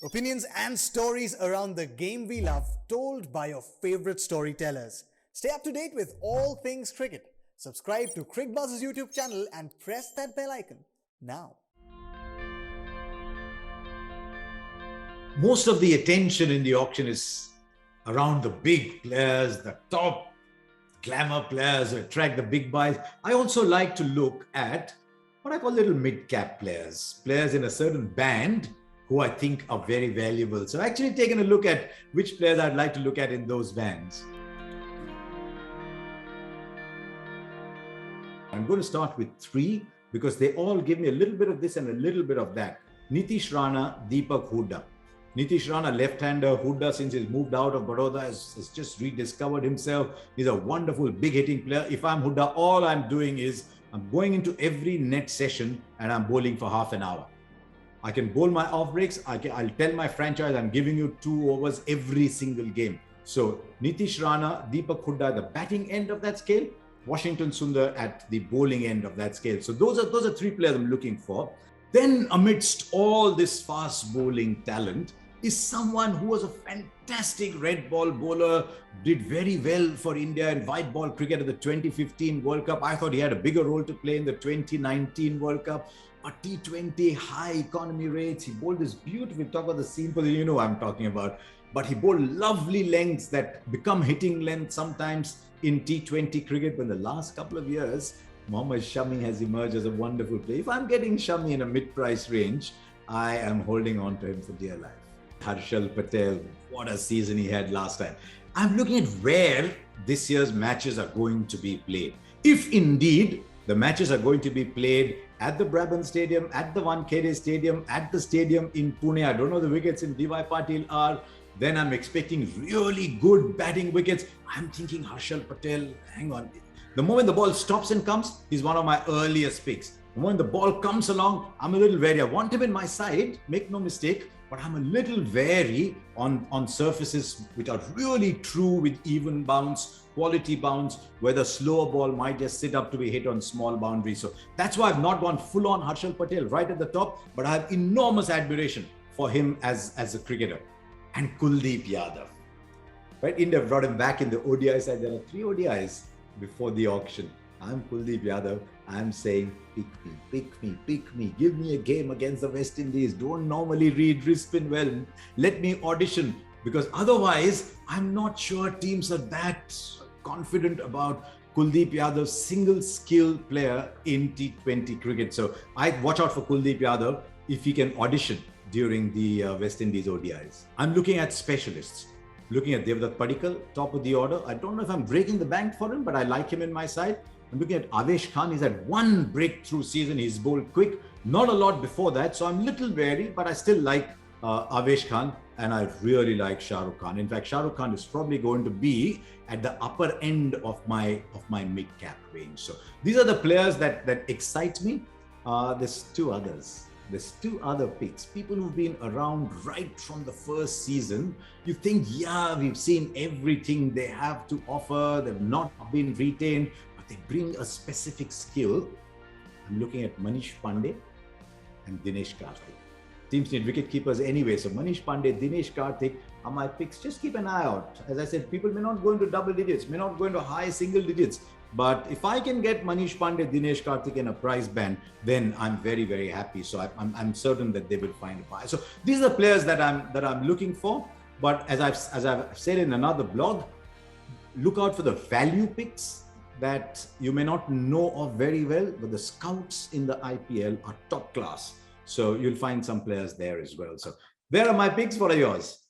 Opinions and stories around the game we love, told by your favorite storytellers. Stay up to date with all things cricket. Subscribe to Cricbuzz's YouTube channel and press that bell icon now. Most of the attention in the auction is around the big players, the top glamour players who attract the big buys. I also like to look at what I call little mid-cap players, players in a certain band who I think are very valuable. So I've actually taken a look at which players I'd like to look at in those bands. I'm going to start with three because they all give me a little bit of this and a little bit of that. Nitish Rana, Deepak Hooda. Nitish Rana, left-hander. Hooda, since he's moved out of Baroda, has just rediscovered himself. He's a wonderful, big-hitting player. If I'm Hooda, all I'm doing is I'm going into every net session and I'm bowling for half an hour. I can bowl my off breaks. I'll tell my franchise I'm giving you 2 overs every single game. So Nitish Rana, Deepak Hooda, the batting end of that scale, Washington Sundar at the bowling end of that scale. So those are 3 players I'm looking for. Then amidst all this fast bowling talent is someone who was a fantastic red ball bowler, did very well for India in white ball cricket at the 2015 World Cup. I thought he had a bigger role to play in the 2019 World Cup. A T20, high economy rates. He bowled this beautiful, talk about the seam position, you know what I'm talking about. But he bowled lovely lengths that become hitting lengths sometimes in T20 cricket. But in the last couple of years, Mohammad Shami has emerged as a wonderful player. If I'm getting Shami in a mid-price range, I am holding on to him for dear life. HARSHAL Patel, what a season he had last time. I'm looking at where this year's matches are going to be played. If indeed the matches are going to be played at the Brabant Stadium, at the Wankhede Stadium, at the stadium in Pune, I don't know the wickets in DY Patil are, then I'm expecting really good batting wickets. I'm thinking Harshal Patel, hang on. The moment the ball stops and comes, he's one of my earliest picks. The moment the ball comes along, I'm a little wary. I want him in my side, make no mistake, but I'm a little wary on surfaces which are really true with even bounce, quality bounce, where the slower ball might just sit up to be hit on small boundaries. So that's why I've not gone full on Harshal Patel right at the top, but I have enormous admiration for him as a cricketer. And Kuldeep Yadav. Right? India brought him back in the ODI side. There are 3 ODIs before the auction. I'm Kuldeep Yadav. I'm saying, pick me, pick me, pick me. Give me a game against the West Indies. Don't normally read wrist spin well. Let me audition, because otherwise, I'm not sure teams are that confident about Kuldeep Yadav, single skill player in T20 cricket. So I watch out for Kuldeep Yadav if he can audition during the West Indies ODIs. I'm looking at specialists. Looking at DEVDUTT PADIKKAL, top of the order. I don't know if I'm breaking the bank for him, but I like him in my side. I'm looking at AVESH Khan. He's had 1 breakthrough season. He's bowled quick. Not a lot before that. So I'm a little wary, but I still like AVESH Khan. And I really like Shahrukh Khan. In fact, Shahrukh Khan is probably going to be at the upper end of my mid-cap range. So these are the players that excite me. There's 2 others. There's 2 other picks, people who've been around right from the first season. You think, yeah, we've seen everything they have to offer. They've not been retained, but they bring a specific skill. I'm looking at Manish Pandey and Dinesh Karthik. Teams need wicket keepers anyway. So Manish Pandey, Dinesh Karthik are my picks. Just keep an eye out. As I said, people may not go into double digits, may not go into high single digits. But if I can get Manish Pandey, Dinesh Karthik in a price band, then I'm very, very happy. So I'm certain that they will find a buy. So these are the players that I'm looking for. But as I've said in another blog, look out for the value picks that you may not know of very well, but the scouts in the IPL are top class. So you'll find some players there as well. So there are my picks. What are yours?